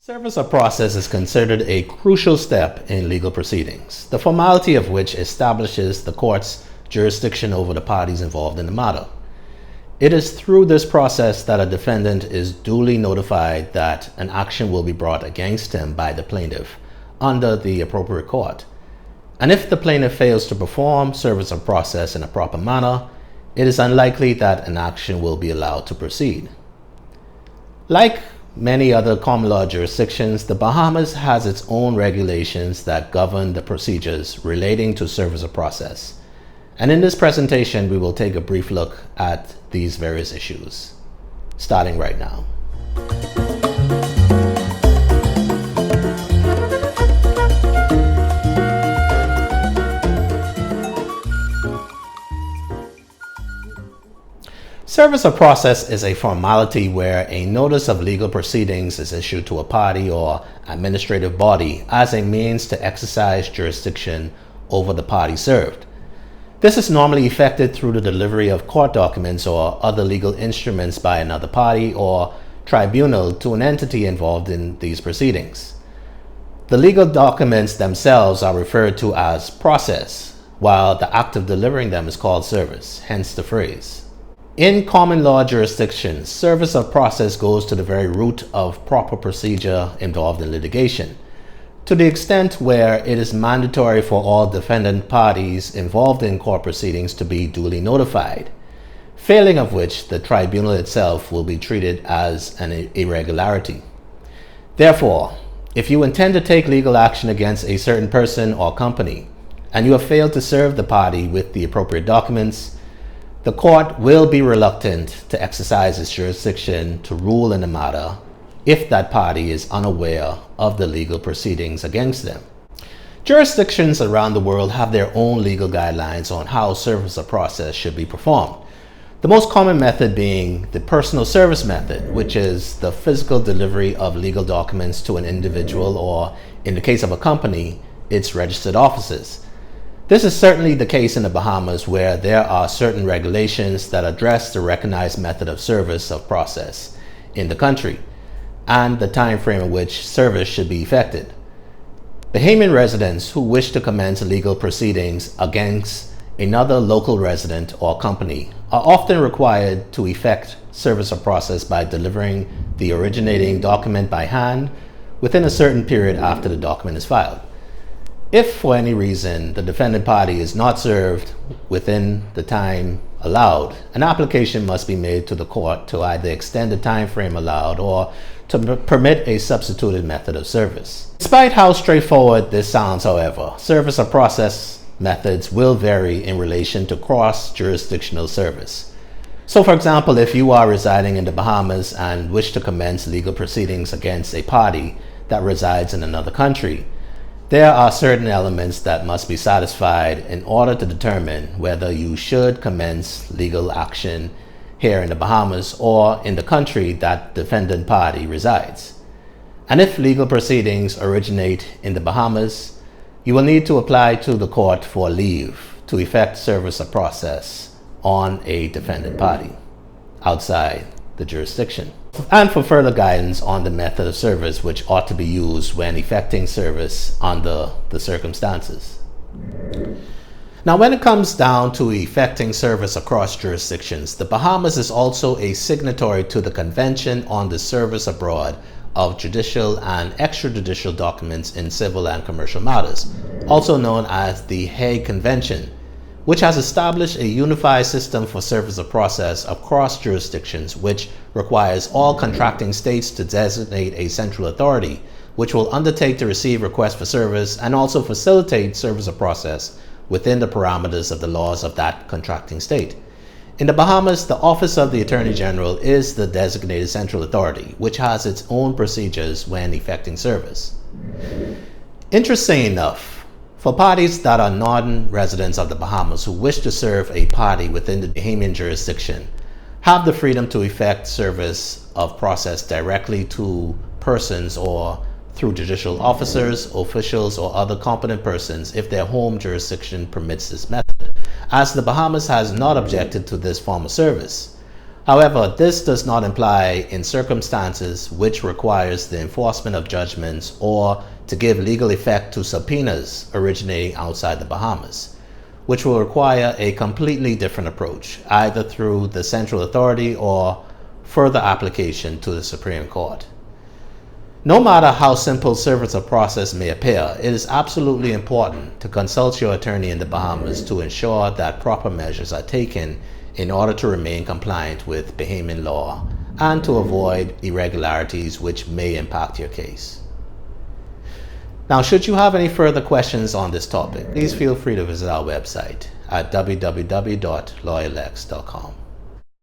Service of process is considered a crucial step in legal proceedings, the formality of which establishes the court's jurisdiction over the parties involved in the matter. It is through this process that a defendant is duly notified that an action will be brought against him by the plaintiff under the appropriate court. And if the plaintiff fails to perform service of process in a proper manner, it is unlikely that an action will be allowed to proceed. Like many other common law jurisdictions, the Bahamas has its own regulations that govern the procedures relating to service of process. And in this presentation, we will take a brief look at these various issues, starting right now. Service of process is a formality where a notice of legal proceedings is issued to a party or administrative body as a means to exercise jurisdiction over the party served. This is normally effected through the delivery of court documents or other legal instruments by another party or tribunal to an entity involved in these proceedings. The legal documents themselves are referred to as process, while the act of delivering them is called service, hence the phrase. In common law jurisdictions, service of process goes to the very root of proper procedure involved in litigation, to the extent where it is mandatory for all defendant parties involved in court proceedings to be duly notified, failing of which the tribunal itself will be treated as an irregularity. Therefore, if you intend to take legal action against a certain person or company, and you have failed to serve the party with the appropriate documents, the court will be reluctant to exercise its jurisdiction to rule in the matter if that party is unaware of the legal proceedings against them. Jurisdictions around the world have their own legal guidelines on how service of process should be performed. The most common method being the personal service method, which is the physical delivery of legal documents to an individual or, in the case of a company, its registered offices. This is certainly the case in the Bahamas, where there are certain regulations that address the recognized method of service of process in the country and the time frame in which service should be effected. Bahamian residents who wish to commence legal proceedings against another local resident or company are often required to effect service of process by delivering the originating document by hand within a certain period after the document is filed. If for any reason the defendant party is not served within the time allowed, an application must be made to the court to either extend the time frame allowed or to permit a substituted method of service. Despite how straightforward this sounds, however, service of process methods will vary in relation to cross-jurisdictional service. So for example, if you are residing in the Bahamas and wish to commence legal proceedings against a party that resides in another country, there are certain elements that must be satisfied in order to determine whether you should commence legal action here in the Bahamas or in the country that defendant party resides. And if legal proceedings originate in the Bahamas, you will need to apply to the court for leave to effect service of process on a defendant party outside the jurisdiction, and for further guidance on the method of service which ought to be used when effecting service under the circumstances. Now, when it comes down to effecting service across jurisdictions, the Bahamas is also a signatory to the Convention on the Service Abroad of Judicial and Extrajudicial Documents in Civil and Commercial Matters, also known as the Hague Convention, which has established a unified system for service of process across jurisdictions, which requires all contracting states to designate a central authority, which will undertake to receive requests for service and also facilitate service of process within the parameters of the laws of that contracting state. In the Bahamas, the Office of the Attorney General is the designated central authority, which has its own procedures when effecting service. Interesting enough, for parties that are non-residents of the Bahamas who wish to serve a party within the Bahamian jurisdiction have the freedom to effect service of process directly to persons or through judicial officers, officials, or other competent persons if their home jurisdiction permits this method, as the Bahamas has not objected to this form of service. However, this does not imply in circumstances which requires the enforcement of judgments or to give legal effect to subpoenas originating outside the Bahamas, which will require a completely different approach, either through the central authority or further application to the Supreme Court. No matter how simple service of process may appear, it is absolutely important to consult your attorney in the Bahamas to ensure that proper measures are taken in order to remain compliant with Bahamian law and to avoid irregularities which may impact your case. Now, should you have any further questions on this topic, please feel free to visit our website at www.lawyerlex.com.